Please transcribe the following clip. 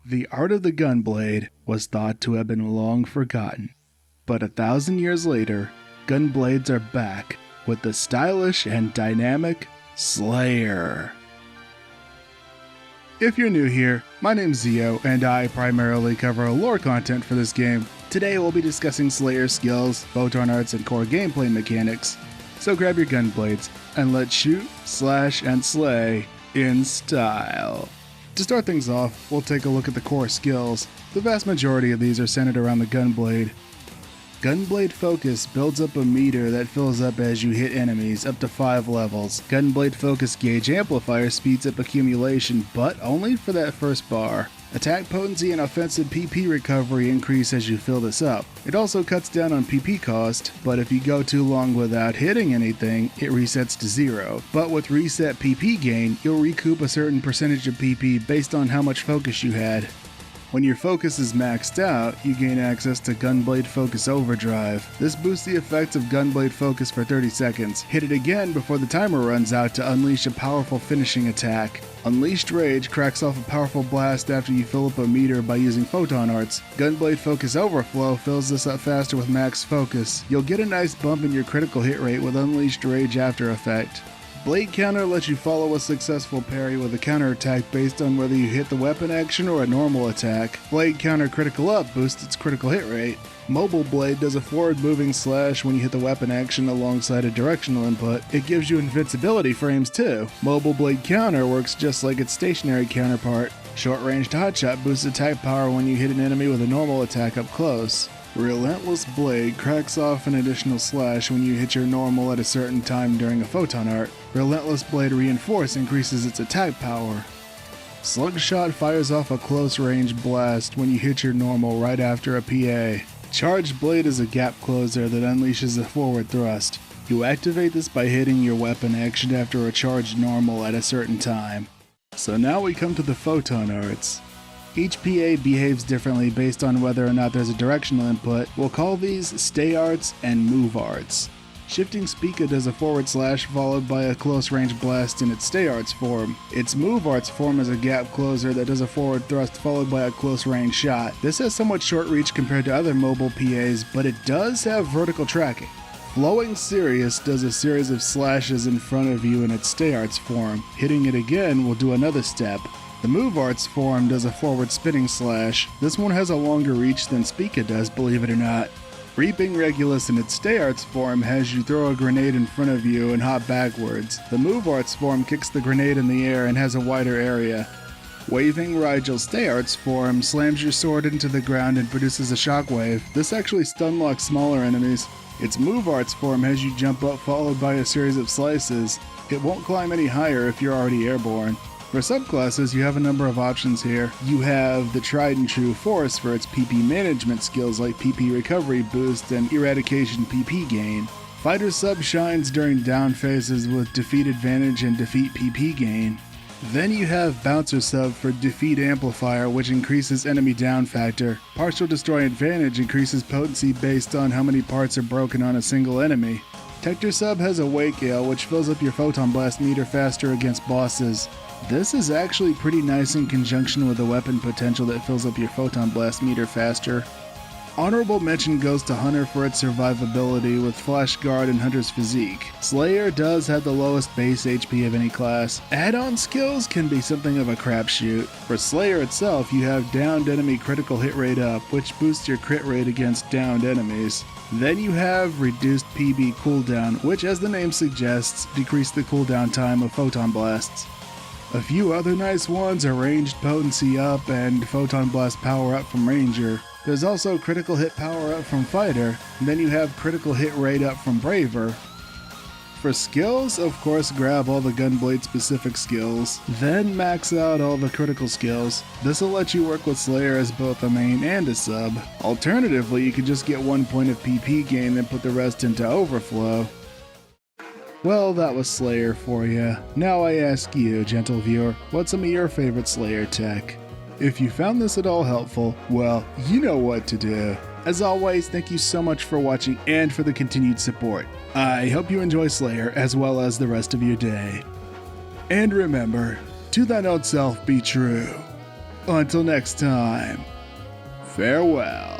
The art of the gunblade was thought to have been long forgotten, but 1,000 years later, gunblades are back with the stylish and dynamic Slayer. If you're new here, my name's Zio, and I primarily cover lore content for this game. Today we'll be discussing Slayer skills, Photon Arts, and core gameplay mechanics. So grab your gunblades, and let's shoot, slash, and slay in style. To start things off, we'll take a look at the core skills. The vast majority of these are centered around the gunblade. Gunblade Focus builds up a meter that fills up as you hit enemies, up to 5 levels. Gunblade Focus Gauge Amplifier speeds up accumulation, but only for that first bar. Attack potency and offensive PP recovery increase as you fill this up. It also cuts down on PP cost, but if you go too long without hitting anything, it resets to 0. But with reset PP gain, you'll recoup a certain percentage of PP based on how much focus you had. When your focus is maxed out, you gain access to Gunblade Focus Overdrive. This boosts the effects of Gunblade Focus for 30 seconds. Hit it again before the timer runs out to unleash a powerful finishing attack. Unleashed Rage cracks off a powerful blast after you fill up a meter by using Photon Arts. Gunblade Focus Overflow fills this up faster with max focus. You'll get a nice bump in your critical hit rate with Unleashed Rage after effect. Blade Counter lets you follow a successful parry with a counterattack based on whether you hit the weapon action or a normal attack. Blade Counter Critical Up boosts its critical hit rate. Mobile Blade does a forward moving slash when you hit the weapon action alongside a directional input. It gives you invincibility frames too. Mobile Blade Counter works just like its stationary counterpart. Short Ranged Hotshot boosts attack power when you hit an enemy with a normal attack up close. Relentless Blade cracks off an additional slash when you hit your normal at a certain time during a Photon Art. Relentless Blade Reinforce increases its attack power. Slugshot fires off a close range blast when you hit your normal right after a PA. Charged Blade is a gap closer that unleashes a forward thrust. You activate this by hitting your weapon action after a charged normal at a certain time. So now we come to the Photon Arts. Each PA behaves differently based on whether or not there's a directional input. We'll call these Stay Arts and Move Arts. Shifting SEGA does a forward slash followed by a close range blast in its Stay Arts form. Its Move Arts form is a gap closer that does a forward thrust followed by a close range shot. This has somewhat short reach compared to other mobile PAs, but it does have vertical tracking. Flowing Sirius does a series of slashes in front of you in its Stay Arts form. Hitting it again will do another step. The Move Arts form does a forward spinning slash. This one has a longer reach than SEGA does, believe it or not. Reaping Regulus in its Stay Arts form has you throw a grenade in front of you and hop backwards. The Move Arts form kicks the grenade in the air and has a wider area. Waving Rigel's Stay Arts form slams your sword into the ground and produces a shockwave. This actually stun locks smaller enemies. Its Move Arts form has you jump up followed by a series of slices. It won't climb any higher if you're already airborne. For subclasses, you have a number of options here. You have the tried and true Force for its PP management skills like PP recovery boost and eradication PP gain. Fighter sub shines during down phases with defeat advantage and defeat PP gain. Then you have Bouncer sub for defeat amplifier, which increases enemy down factor. Partial destroy advantage increases potency based on how many parts are broken on a single enemy. Tector sub has a Wake Ale, which fills up your Photon Blast meter faster against bosses. This is actually pretty nice in conjunction with the weapon potential that fills up your Photon Blast meter faster. Honorable mention goes to Hunter for its survivability with Flash Guard and Hunter's Physique. Slayer does have the lowest base HP of any class. Add-on skills can be something of a crapshoot. For Slayer itself, you have Downed Enemy Critical Hit Rate Up, which boosts your crit rate against downed enemies. Then you have Reduced PB Cooldown, which as the name suggests, decrease the cooldown time of Photon Blasts. A few other nice ones are Ranged Potency Up and Photon Blast Power Up from Ranger. There's also Critical Hit Power Up from Fighter, and then you have Critical Hit Rate Up from Braver. For skills, of course, grab all the Gunblade specific skills, then max out all the critical skills. This will let you work with Slayer as both a main and a sub. Alternatively, you could just get 1 point of PP gain and put the rest into Overflow. Well, that was Slayer for you. Now I ask you, gentle viewer, what's some of your favorite Slayer tech? If you found this at all helpful, well, you know what to do. As always, thank you so much for watching and for the continued support. I hope you enjoy Slayer as well as the rest of your day. And remember, to thine own self be true. Until next time, farewell.